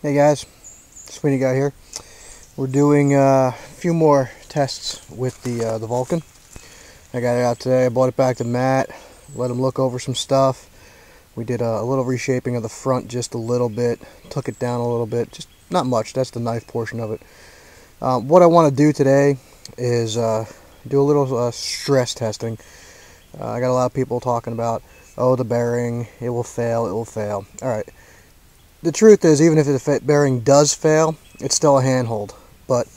Hey guys, Sweeney Guy here. We're doing a few more tests with the Vulcan. I got it out today. I brought it back to Matt, let him look over some stuff. We did a little reshaping of the front just a little bit, took it down a little bit, just not much. That's the knife portion of it. What I want to do today is do a little stress testing. I got a lot of people talking about, oh, the bearing, it will fail, it will fail. Alright. The truth is, even if the bearing does fail, it's still a handhold. But,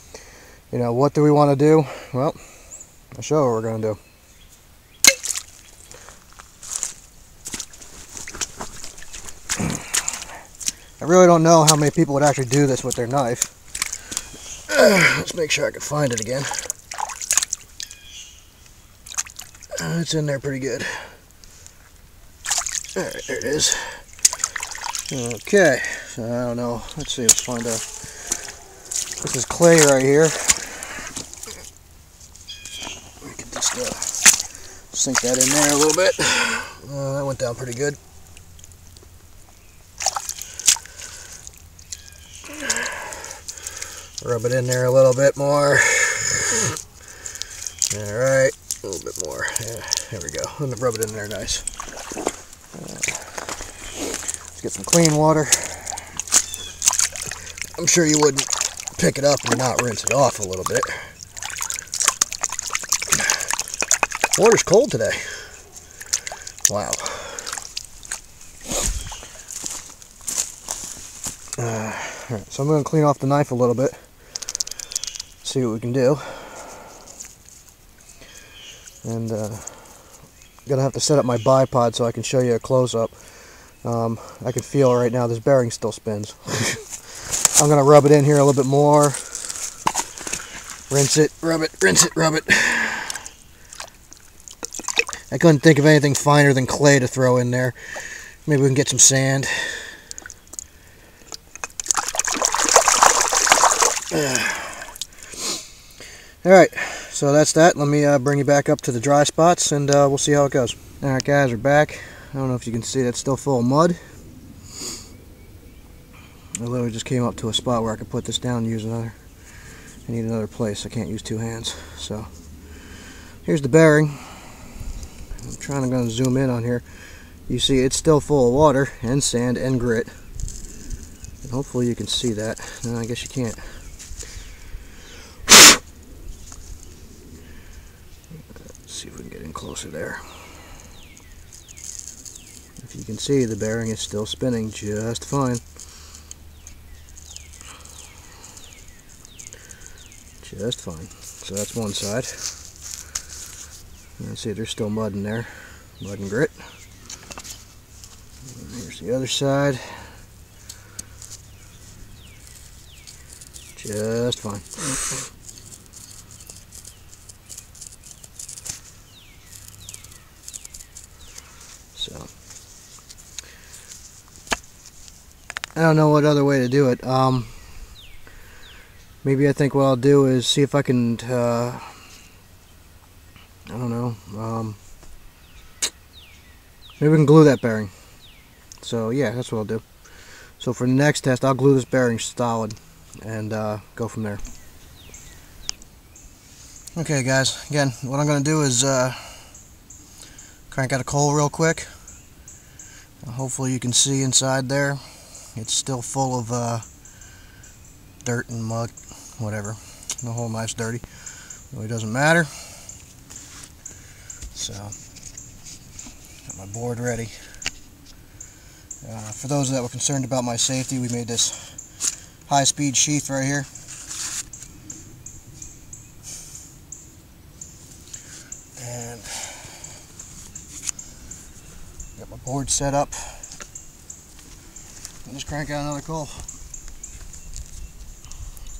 you know, what do we want to do? Well, I'll show you what we're going to do. I really don't know how many people would actually do this with their knife. Let's make sure I can find it again. It's in there pretty good. Alright, there it is. Okay, so I don't know. Let's see, let's find out. This is clay right here. We can just sink that in there a little bit. That went down pretty good. Rub it in there a little bit more. Alright, a little bit more. Yeah, there we go. I'm going to rub it in there nice. Get some clean water. I'm sure you wouldn't pick it up and not rinse it off a little bit. Water's cold today. Wow. Alright, so I'm going to clean off the knife a little bit. See what we can do. And gonna have to set up my bipod so I can show you a close-up. I can feel right now this bearing still spins. I'm going to rub it in here a little bit more. Rinse it, rub it, rinse it, rub it. I couldn't think of anything finer than clay to throw in there. Maybe we can get some sand. Alright, so that's that. Let me bring you back up to the dry spots and we'll see how it goes. Alright guys, we're back. I don't know if you can see, that's still full of mud. I literally just came up to a spot where I could put this down and use another. I need another place. I can't use two hands. So here's the bearing. I'm going to zoom in on here. You see it's still full of water and sand and grit. And hopefully you can see that. No, I guess you can't. Let's see if we can get in closer there. If you can see, the bearing is still spinning just fine. Just fine. So that's one side. And see, there's still mud in there. Mud and grit. And here's the other side. Just fine. So I don't know what other way to do it. Maybe I think what I'll do is see if I can, I don't know, maybe we can glue that bearing. So yeah, that's what I'll do. So for the next test, I'll glue this bearing solid and go from there. Okay guys, again, what I'm going to do is crank out a coal real quick. Hopefully you can see inside there. It's still full of dirt and mud, whatever. The whole knife's dirty. Really doesn't matter. So, got my board ready. For those that were concerned about my safety, we made this high-speed sheath right here. And got my board set up. And just crank out another coal.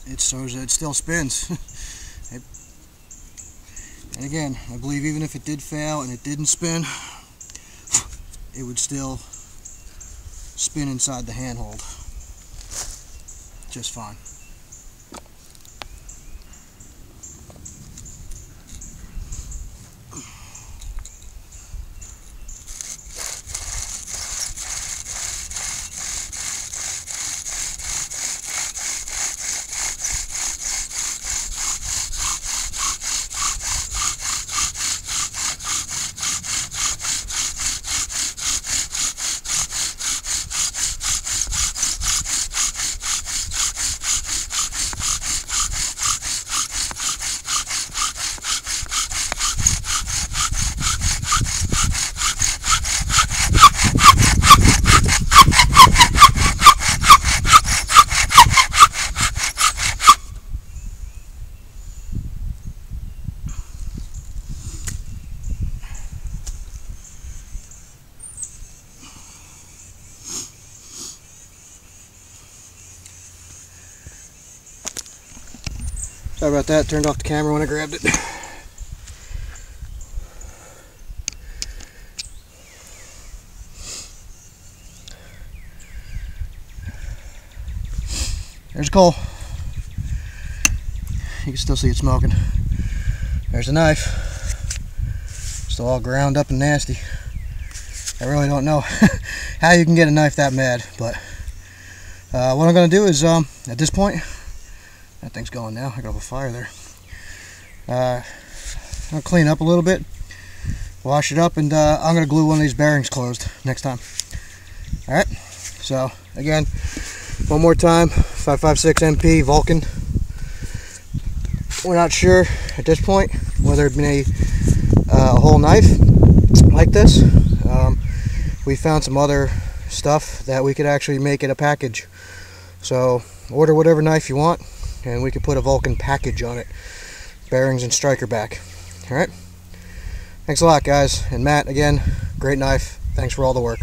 It still spins. And again, I believe even if it did fail and it didn't spin, it would still spin inside the handhold just fine. Sorry about that, turned off the camera when I grabbed it. There's coal. You can still see it smoking. There's a knife. Still all ground up and nasty. I really don't know how you can get a knife that mad, but what I'm going to do is, at this point, that thing's going now. I got a fire there. I'm going to clean up a little bit, wash it up, and I'm going to glue one of these bearings closed next time. Alright, so again, one more time, 556 MP Vulcan. We're not sure at this point whether it be a whole knife like this. We found some other stuff that we could actually make it a package. So order whatever knife you want, and we could put a Vulcan package on it. Bearings and striker back. Alright? Thanks a lot, guys. And Matt, again, great knife. Thanks for all the work.